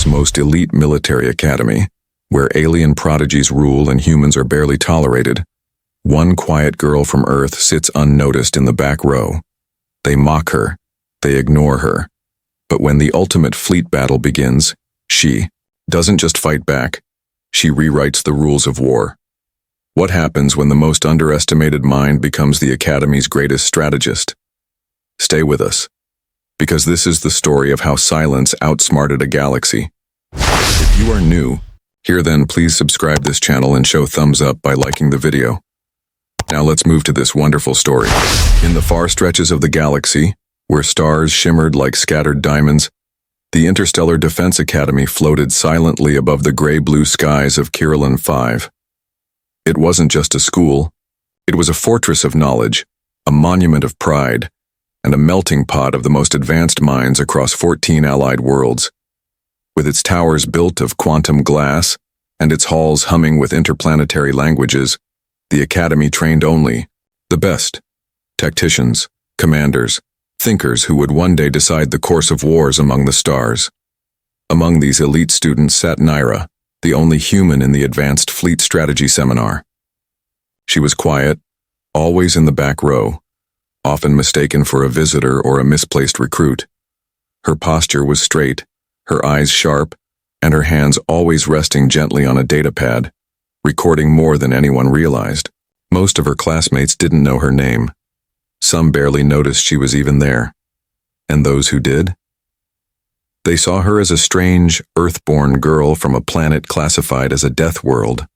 world's most elite military academy, where alien prodigies rule and humans are barely tolerated, one quiet girl from Earth sits unnoticed in the back row. They mock her, they ignore her. But when the ultimate fleet battle begins, she doesn't just fight back, she rewrites the rules of war. What happens when the most underestimated mind becomes the Academy's greatest strategist? Stay with us, because this is the story of how silence outsmarted a galaxy. If you are new, here then please subscribe this channel and show thumbs up by liking the video. Now let's move to this wonderful story. In the far stretches of the galaxy, where stars shimmered like scattered diamonds, the Interstellar Defense Academy floated silently above the gray-blue skies of Kirillin 5. It wasn't just a school, it was a fortress of knowledge, a monument of pride, and a melting pot of the most advanced minds across 14 allied worlds. With its towers built of quantum glass and its halls humming with interplanetary languages, the Academy trained only the best tacticians, commanders, thinkers who would one day decide the course of wars among the stars. Among these elite students sat Naira, the only human in the Advanced Fleet Strategy seminar. She was quiet, always in the back row, often mistaken for a visitor or a misplaced recruit. Her posture was straight, her eyes sharp, and her hands always resting gently on a datapad, recording more than anyone realized. Most of her classmates didn't know her name. Some barely noticed she was even there. And those who did? They saw her as a strange, Earth-born girl from a planet classified as a Deathworld,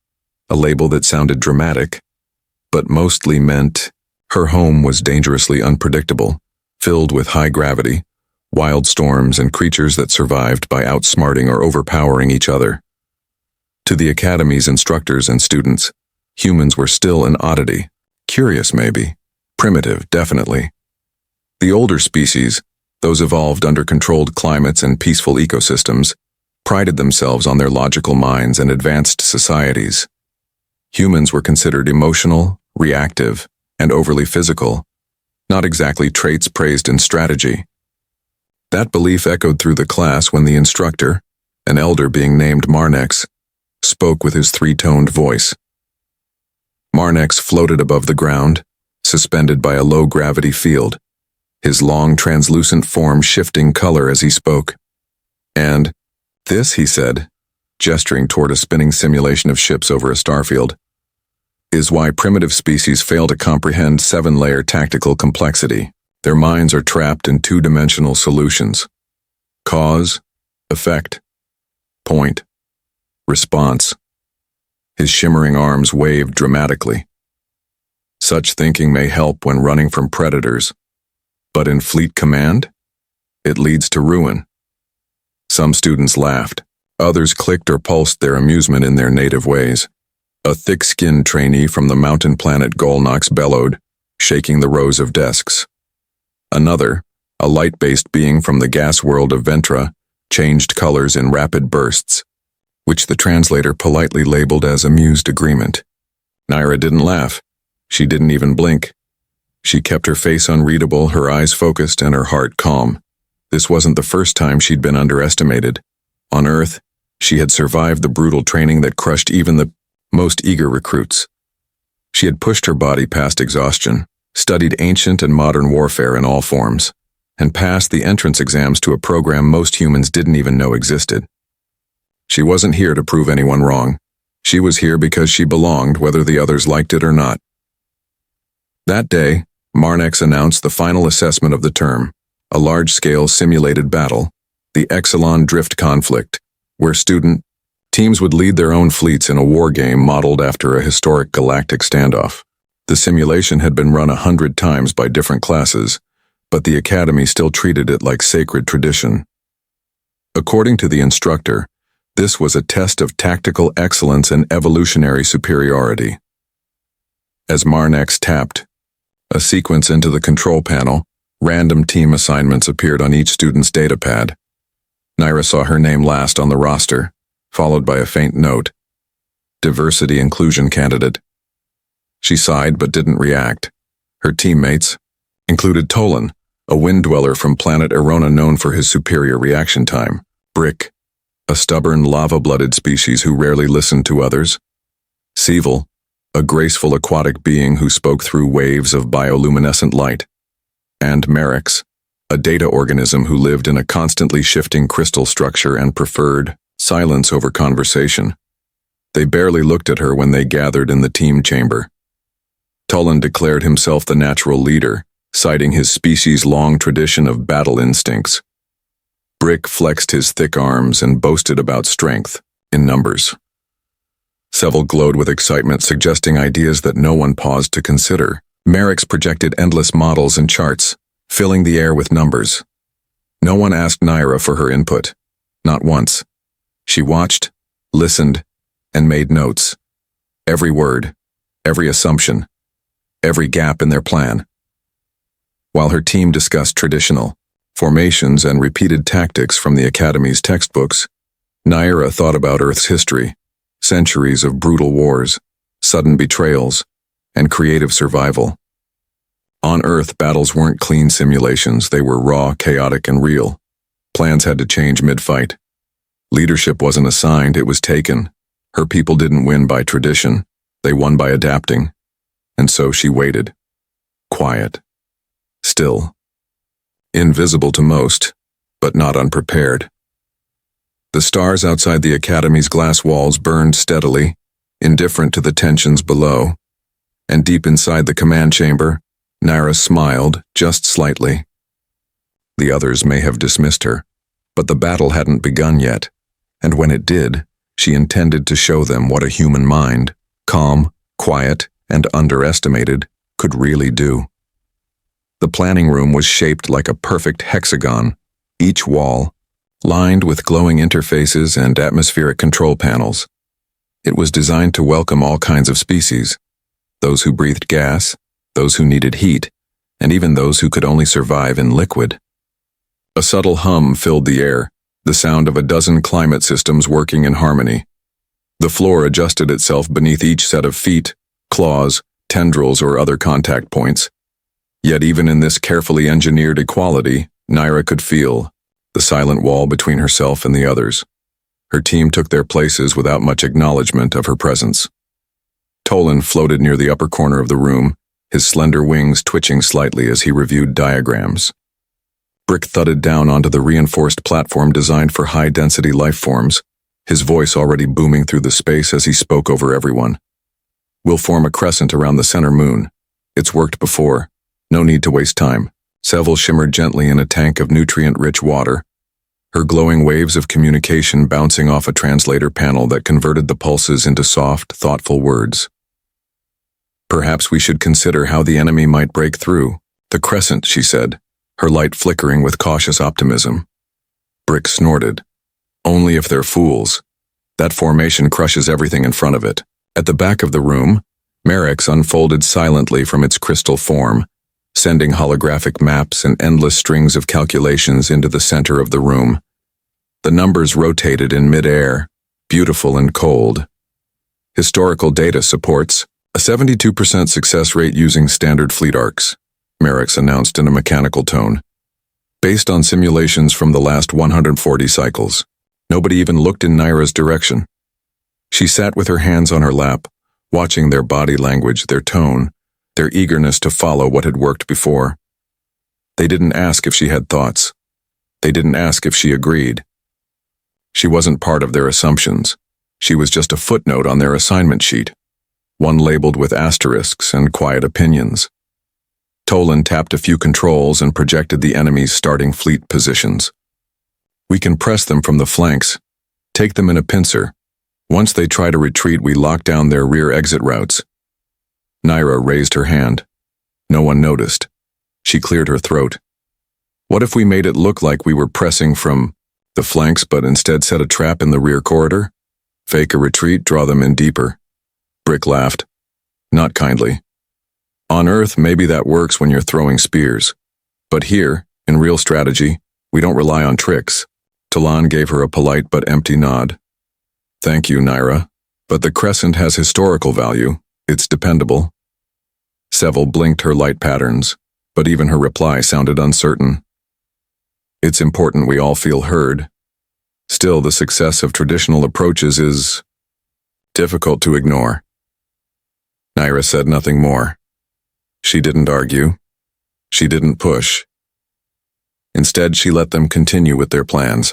a label that sounded dramatic, but mostly meant her home was dangerously unpredictable, filled with high gravity, wild storms, and creatures that survived by outsmarting or overpowering each other. To the Academy's instructors and students, humans were still an oddity, curious maybe, primitive definitely. The older species, those evolved under controlled climates and peaceful ecosystems, prided themselves on their logical minds and advanced societies. Humans were considered emotional, reactive, and overly physical, not exactly traits praised in strategy. That belief echoed through the class when the instructor, an elder being named Marnex, spoke with his three-toned voice. Marnex floated above the ground, suspended by a low-gravity field, his long translucent form shifting color as he spoke. And this, he said, gesturing toward a spinning simulation of ships over a starfield, is why primitive species fail to comprehend seven-layer tactical complexity. Their minds are trapped in two-dimensional solutions. Cause, effect, point, response. His shimmering arms waved dramatically. Such thinking may help when running from predators, but in fleet command, it leads to ruin. Some students laughed, others clicked or pulsed their amusement in their native ways. A thick-skinned trainee from the mountain planet Golnox bellowed, shaking the rows of desks. Another, a light-based being from the gas world of Ventra, changed colors in rapid bursts, which the translator politely labeled as amused agreement. Naira didn't laugh. She didn't even blink. She kept her face unreadable, her eyes focused, and her heart calm. This wasn't the first time she'd been underestimated. On Earth, she had survived the brutal training that crushed even the most eager recruits. She had pushed her body past exhaustion, studied ancient and modern warfare in all forms, and passed the entrance exams to a program most humans didn't even know existed. She wasn't here to prove anyone wrong. She was here because she belonged, whether the others liked it or not. That day, Marnex announced the final assessment of the term, a large-scale simulated battle, the Exelon Drift Conflict, where student teams would lead their own fleets in a war game modeled after a historic galactic standoff. The simulation had been run 100 times by different classes, but the Academy still treated it like sacred tradition. According to the instructor, this was a test of tactical excellence and evolutionary superiority. As Marnex tapped a sequence into the control panel, random team assignments appeared on each student's datapad. Naira saw her name last on the roster, followed by a faint note, Diversity Inclusion Candidate. She sighed but didn't react. Her teammates included Tolan, a wind dweller from planet Erona known for his superior reaction time, Brick, a stubborn lava-blooded species who rarely listened to others. Seval, a graceful aquatic being who spoke through waves of bioluminescent light. And Merix, a data organism who lived in a constantly shifting crystal structure and preferred silence over conversation. They barely looked at her when they gathered in the team chamber. Tolan declared himself the natural leader, citing his species' long tradition of battle instincts. Brick flexed his thick arms and boasted about strength, in numbers. Seval glowed with excitement, suggesting ideas that no one paused to consider. Merix projected endless models and charts, filling the air with numbers. No one asked Naira for her input. Not once. She watched, listened, and made notes. Every word, every assumption, every gap in their plan. While her team discussed traditional formations and repeated tactics from the Academy's textbooks, Naira thought about Earth's history, centuries of brutal wars, sudden betrayals, and creative survival. On Earth, battles weren't clean simulations, they were raw, chaotic, and real. Plans had to change mid-fight. Leadership wasn't assigned, it was taken. Her people didn't win by tradition, they won by adapting. And so she waited. Quiet. Still. Invisible to most, but not unprepared. The stars outside the Academy's glass walls burned steadily, indifferent to the tensions below. And deep inside the command chamber, Naira smiled, just slightly. The others may have dismissed her, but the battle hadn't begun yet, and when it did, she intended to show them what a human mind, calm, quiet, and underestimated, could really do. The planning room was shaped like a perfect hexagon, each wall lined with glowing interfaces and atmospheric control panels. It was designed to welcome all kinds of species, those who breathed gas, those who needed heat, and even those who could only survive in liquid. A subtle hum filled the air, the sound of a dozen climate systems working in harmony. The floor adjusted itself beneath each set of feet, claws, tendrils, or other contact points. Yet even in this carefully engineered equality, Naira could feel the silent wall between herself and the others. Her team took their places without much acknowledgement of her presence. Tolan floated near the upper corner of the room, his slender wings twitching slightly as he reviewed diagrams. Brick thudded down onto the reinforced platform designed for high-density life forms, his voice already booming through the space as he spoke over everyone. "We'll form a crescent around the center moon. It's worked before. No need to waste time." Seval shimmered gently in a tank of nutrient-rich water, her glowing waves of communication bouncing off a translator panel that converted the pulses into soft, thoughtful words. "Perhaps we should consider how the enemy might break through. The crescent," she said, her light flickering with cautious optimism. Brick snorted. "Only if they're fools. That formation crushes everything in front of it." At the back of the room, Merix unfolded silently from its crystal form, sending holographic maps and endless strings of calculations into the center of the room. The numbers rotated in mid-air, beautiful and cold. "Historical data supports a 72% success rate using standard fleet arcs," Merix announced in a mechanical tone. "Based on simulations from the last 140 cycles." Nobody even looked in Naira's direction. She sat with her hands on her lap, watching their body language, their tone, their eagerness to follow what had worked before. They didn't ask if she had thoughts. They didn't ask if she agreed. She wasn't part of their assumptions. She was just a footnote on their assignment sheet, one labeled with asterisks and quiet opinions. Tolan tapped a few controls and projected the enemy's starting fleet positions. "We can press them from the flanks, take them in a pincer. Once they try to retreat, we lock down their rear exit routes." Naira raised her hand. No one noticed. She cleared her throat. "What if we made it look like we were pressing from the flanks but instead set a trap in the rear corridor? Fake a retreat, draw them in deeper." Brick laughed. Not kindly. "On Earth, maybe that works when you're throwing spears. But here, in real strategy, we don't rely on tricks." Tolan gave her a polite but empty nod. "Thank you, Naira. But the crescent has historical value. It's dependable." Seval blinked her light patterns, but even her reply sounded uncertain. "It's important we all feel heard." Still, the success of traditional approaches is difficult to ignore. Naira said nothing more. She didn't argue. She didn't push. Instead, she let them continue with their plans.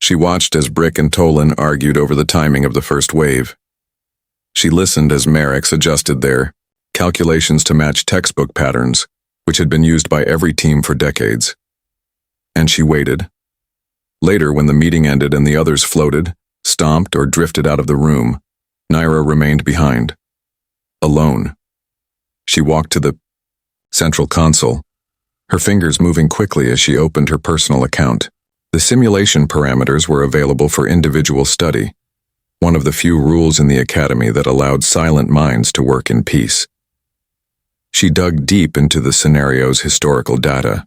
She watched as Brick and Tolan argued over the timing of the first wave. She listened as Merrick's adjusted their calculations to match textbook patterns, which had been used by every team for decades. And she waited. Later, when the meeting ended and the others floated, stomped, or drifted out of the room, Naira remained behind. Alone. She walked to the central console, her fingers moving quickly as she opened her personal account. The simulation parameters were available for individual study, one of the few rules in the academy that allowed silent minds to work in peace. She dug deep into the scenario's historical data.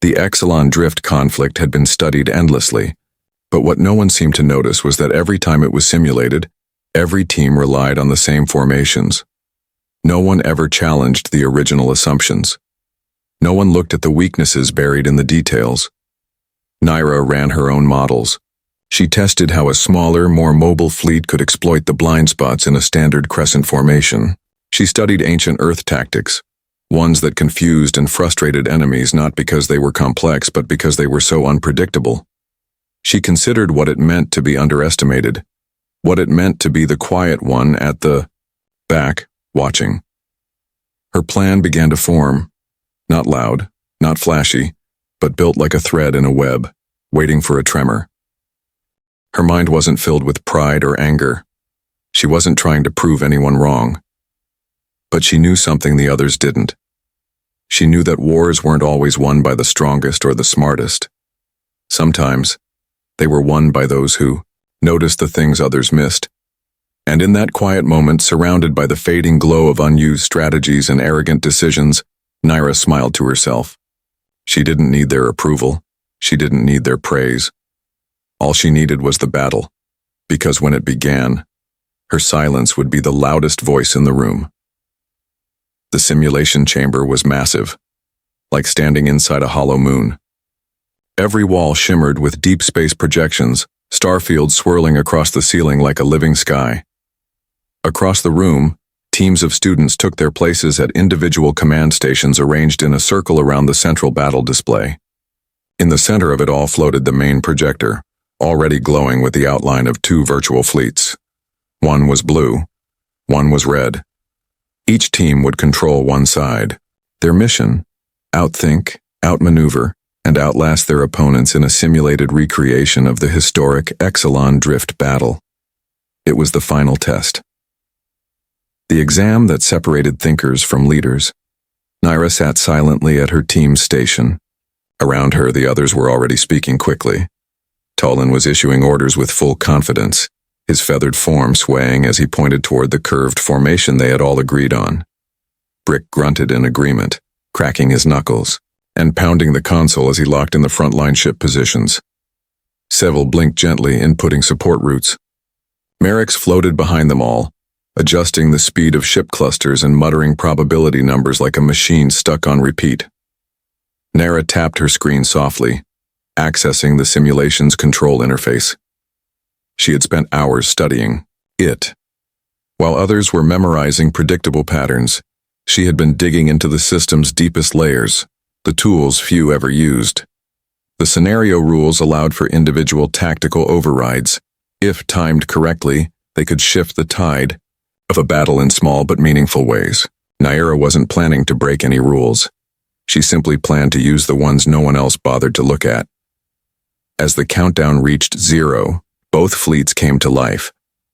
The Exelon drift conflict had been studied endlessly, but what no one seemed to notice was that every time it was simulated, every team relied on the same formations. No one ever challenged the original assumptions. No one looked at the weaknesses buried in the details. Naira ran her own models. She tested how a smaller, more mobile fleet could exploit the blind spots in a standard crescent formation. She studied ancient Earth tactics, ones that confused and frustrated enemies not because they were complex but because they were so unpredictable. She considered what it meant to be underestimated, what it meant to be the quiet one at the back, watching. Her plan began to form, not loud, not flashy, but built like a thread in a web, waiting for a tremor. Her mind wasn't filled with pride or anger. She wasn't trying to prove anyone wrong. But she knew something the others didn't. She knew that wars weren't always won by the strongest or the smartest. Sometimes, they were won by those who noticed the things others missed. And in that quiet moment, surrounded by the fading glow of unused strategies and arrogant decisions, Naira smiled to herself. She didn't need their approval. She didn't need their praise. All she needed was the battle, because when it began, her silence would be the loudest voice in the room. The simulation chamber was massive, like standing inside a hollow moon. Every wall shimmered with deep space projections, starfields swirling across the ceiling like a living sky. Across the room, teams of students took their places at individual command stations arranged in a circle around the central battle display. In the center of it all floated the main projector, already glowing with the outline of two virtual fleets. One was blue, one was red. Each team would control one side. Their mission: outthink, outmaneuver, and outlast their opponents in a simulated recreation of the historic Exelon drift battle. It was the final test. The exam that separated thinkers from leaders. Naira sat silently at her team's station. Around her, the others were already speaking quickly. Tolan was issuing orders with full confidence, his feathered form swaying as he pointed toward the curved formation they had all agreed on. Brick grunted in agreement, cracking his knuckles, and pounding the console as he locked in the frontline ship positions. Seville blinked gently, inputting support routes. Merrick's floated behind them all, adjusting the speed of ship clusters and muttering probability numbers like a machine stuck on repeat. Naira tapped her screen softly, accessing the simulation's control interface. She had spent hours studying it. While others were memorizing predictable patterns, she had been digging into the system's deepest layers, the tools few ever used. The scenario rules allowed for individual tactical overrides. If timed correctly, they could shift the tide of a battle in small but meaningful ways. Naira wasn't planning to break any rules. She simply planned to use the ones no one else bothered to look at. As the countdown reached 0, both fleets came to life.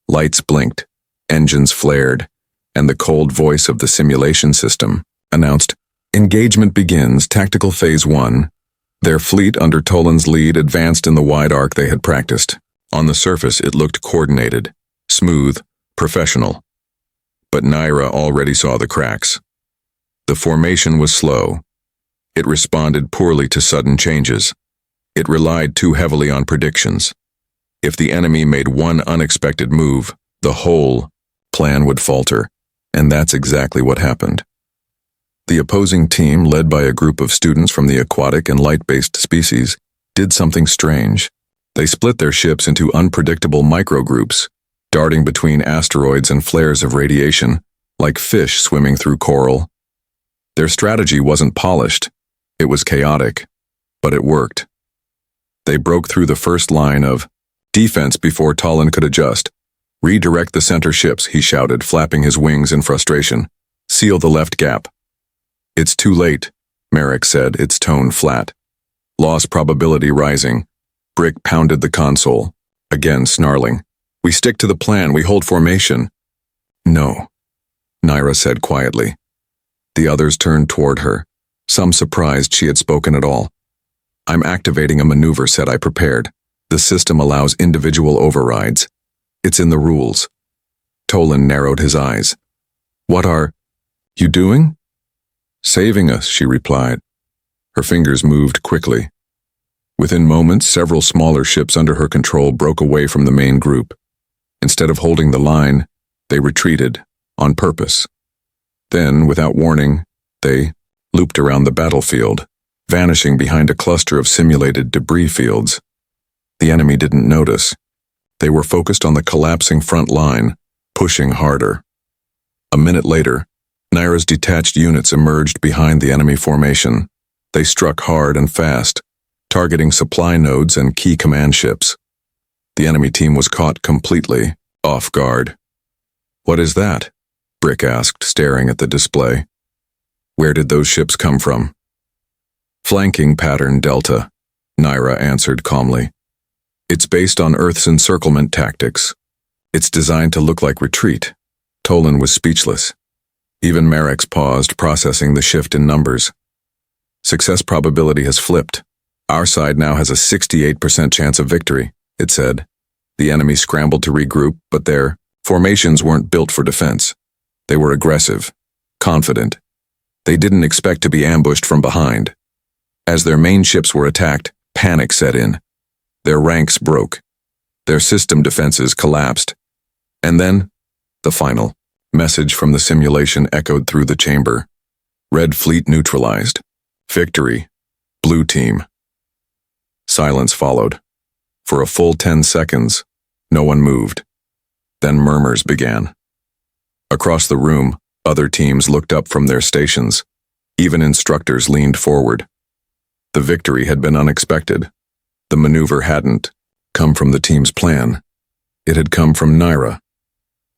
Lights blinked, engines flared, and the cold voice of the simulation system announced, "Engagement begins, Tactical Phase 1. Their fleet under Tolan's lead advanced in the wide arc they had practiced. On the surface, it looked coordinated, smooth, professional. But Naira already saw the cracks. The formation was slow. It responded poorly to sudden changes. It relied too heavily on predictions. If the enemy made one unexpected move, the whole plan would falter, and that's exactly what happened. The opposing team, led by a group of students from the aquatic and light-based species, did something strange. They split their ships into unpredictable microgroups, darting between asteroids and flares of radiation, like fish swimming through coral. Their strategy wasn't polished. It was chaotic, but it worked. They broke through the first line of defense before Talon could adjust. "Redirect the center ships," he shouted, flapping his wings in frustration. "Seal the left gap." "It's too late," Merrick said, its tone flat. Loss probability rising. Brick pounded the console, again snarling. "We stick to the plan, we hold formation." "No," Naira said quietly. The others turned toward her, some surprised she had spoken at all. "I'm activating a maneuver set I prepared. The system allows individual overrides. It's in the rules." Tolan narrowed his eyes. "What are you doing?" "Saving us," she replied. Her fingers moved quickly. Within moments, several smaller ships under her control broke away from the main group. Instead of holding the line, they retreated, on purpose. Then, without warning, they looped around the battlefield, vanishing behind a cluster of simulated debris fields. The enemy didn't notice. They were focused on the collapsing front line, pushing harder. A minute later, Naira's detached units emerged behind the enemy formation. They struck hard and fast, targeting supply nodes and key command ships. The enemy team was caught completely off guard. "What is that?" Brick asked, staring at the display. "Where did those ships come from?" "Flanking pattern Delta," Naira answered calmly. "It's based on Earth's encirclement tactics. It's designed to look like retreat." Tolan was speechless. Even Merrick's paused, processing the shift in numbers. "Success probability has flipped. Our side now has a 68% chance of victory," it said. The enemy scrambled to regroup, but their formations weren't built for defense. They were aggressive, confident. They didn't expect to be ambushed from behind. As their main ships were attacked, panic set in. Their ranks broke. Their system defenses collapsed. And then, the final message from the simulation echoed through the chamber. "Red Fleet neutralized. Victory. Blue Team." Silence followed. For a full 10 seconds, no one moved. Then murmurs began. Across the room, other teams looked up from their stations. Even instructors leaned forward. The victory had been unexpected. The maneuver hadn't come from the team's plan. It had come from Naira.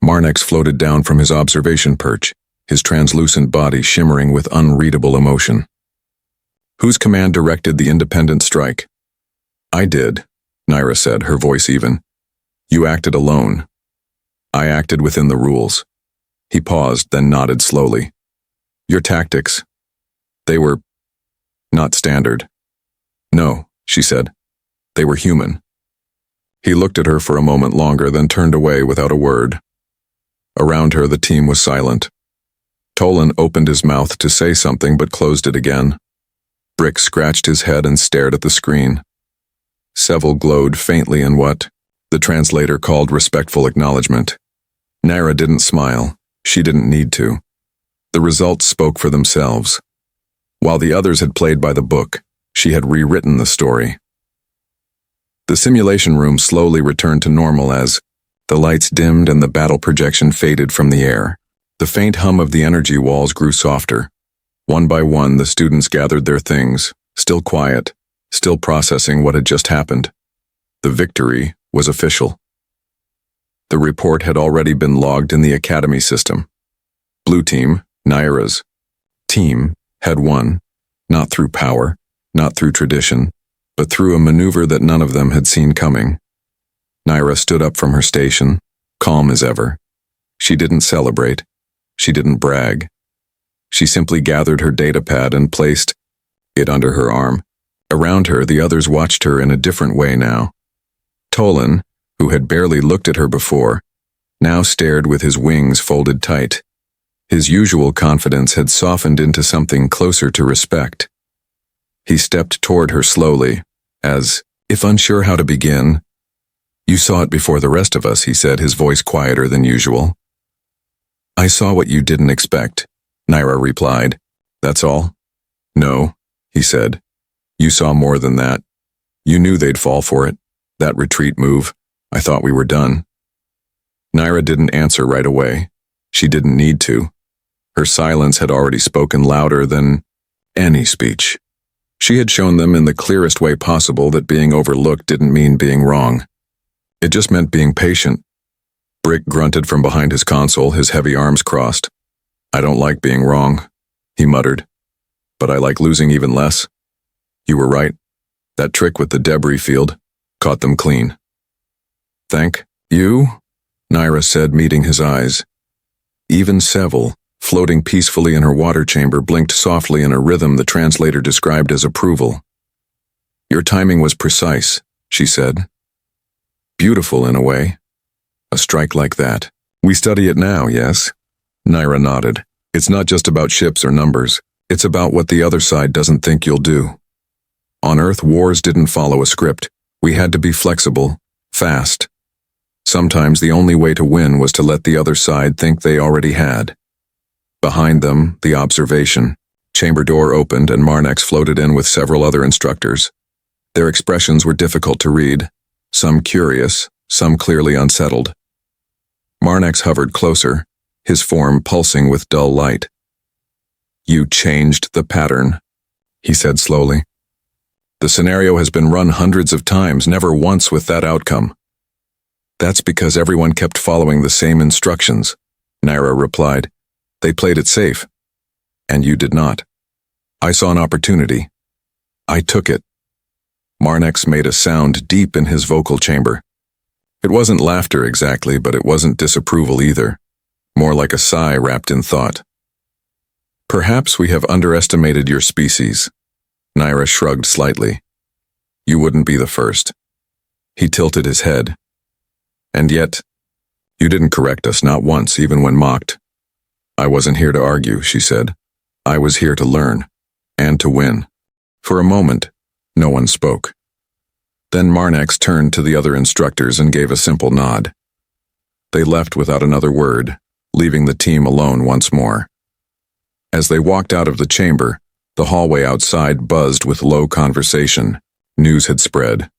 Marnex floated down from his observation perch, his translucent body shimmering with unreadable emotion. "Whose command directed the independent strike?" "I did," Naira said, her voice even. "You acted alone. I acted within the rules." He paused, then nodded slowly. "Your tactics, they were not standard." "No," she said. "They were human." He looked at her for a moment longer, then turned away without a word. Around her, the team was silent. Tolan opened his mouth to say something but closed it again. Brick scratched his head and stared at the screen. Seville glowed faintly in what the translator called respectful acknowledgement. Naira didn't smile. She didn't need to. The results spoke for themselves. While the others had played by the book, she had rewritten the story. The simulation room slowly returned to normal as the lights dimmed and the battle projection faded from the air. The faint hum of the energy walls grew softer. One by one, the students gathered their things, still quiet, still processing what had just happened. The victory was official. The report had already been logged in the academy system. Blue Team, Naira's team, had won, not through power, not through tradition, but through a maneuver that none of them had seen coming. Naira stood up from her station, calm as ever. She didn't celebrate. She didn't brag. She simply gathered her datapad and placed it under her arm. Around her, the others watched her in a different way now. Tolan, who had barely looked at her before, now stared with his wings folded tight. His usual confidence had softened into something closer to respect. He stepped toward her slowly, as if unsure how to begin. "You saw it before the rest of us," he said, his voice quieter than usual. "I saw what you didn't expect," Naira replied. "That's all?" "No," he said. "You saw more than that. You knew they'd fall for it. That retreat move. I thought we were done. Naira didn't answer right away. She didn't need to. Her silence had already spoken louder than any speech. She had shown them in the clearest way possible that being overlooked didn't mean being wrong. It just meant being patient. Brick grunted from behind his console, his heavy arms crossed. I don't like being wrong, he muttered. But I like losing even less. You were right. That trick with the debris field caught them clean. Thank you, Naira said, meeting his eyes. Even Seville, floating peacefully in her water chamber, blinked softly in a rhythm the translator described as approval. Your timing was precise, she said. Beautiful in a way. A strike like that. We study it now, yes? Naira nodded. It's not just about ships or numbers. It's about what the other side doesn't think you'll do. On Earth, wars didn't follow a script. We had to be flexible, fast. Sometimes the only way to win was to let the other side think they already had. Behind them, the observation. Chamber door opened and Marnex floated in with several other instructors. Their expressions were difficult to read, some curious, some clearly unsettled. Marnex hovered closer, his form pulsing with dull light. You changed the pattern, he said slowly. The scenario has been run hundreds of times, never once with that outcome. That's because everyone kept following the same instructions, Naira replied. They played it safe. And you did not. I saw an opportunity. I took it. Marnex made a sound deep in his vocal chamber. It wasn't laughter exactly, but it wasn't disapproval either. More like a sigh wrapped in thought. Perhaps we have underestimated your species. Naira shrugged slightly. You wouldn't be the first. He tilted his head. And yet, you didn't correct us, not once, even when mocked. I wasn't here to argue, she said. I was here to learn, and to win. For a moment, no one spoke. Then Marnex turned to the other instructors and gave a simple nod. They left without another word, leaving the team alone once more. As they walked out of the chamber, the hallway outside buzzed with low conversation. News had spread.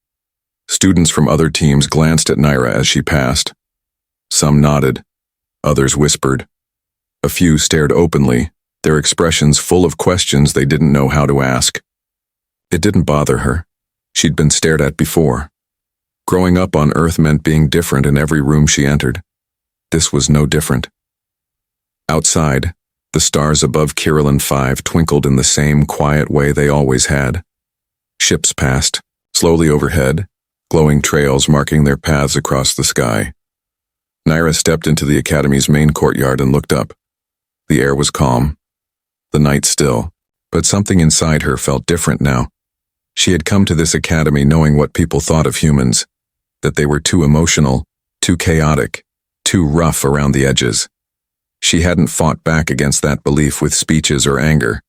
Students from other teams glanced at Naira as she passed. Some nodded. Others whispered. A few stared openly, their expressions full of questions they didn't know how to ask. It didn't bother her. She'd been stared at before. Growing up on Earth meant being different in every room she entered. This was no different. Outside, the stars above Kirilin 5 twinkled in the same quiet way they always had. Ships passed, slowly overhead, glowing trails marking their paths across the sky. Naira stepped into the academy's main courtyard and looked up. The air was calm, the night still, but something inside her felt different now. She had come to this academy knowing what people thought of humans, that they were too emotional, too chaotic, too rough around the edges. She hadn't fought back against that belief with speeches or anger.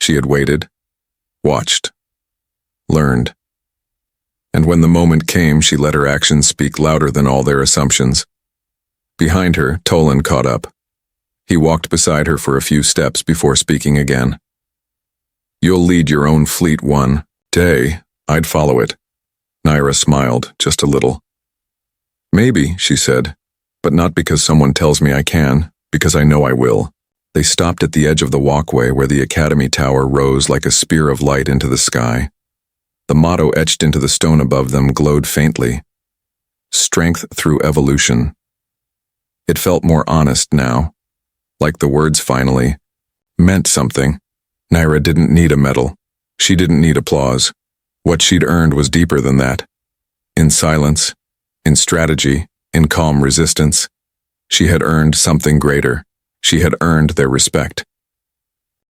She had waited, watched, learned. And when the moment came, she let her actions speak louder than all their assumptions. Behind her, Tolan caught up. He walked beside her for a few steps before speaking again. You'll lead your own fleet one day. I'd follow it. Naira smiled, just a little. Maybe, she said, but not because someone tells me I can, because I know I will. They stopped at the edge of the walkway where the academy tower rose like a spear of light into the sky. The motto etched into the stone above them glowed faintly. Strength through evolution. It felt more honest now, like the words finally meant something. Naira didn't need a medal. She didn't need applause. What she'd earned was deeper than that. In silence, in strategy, in calm resistance, she had earned something greater. She had earned their respect.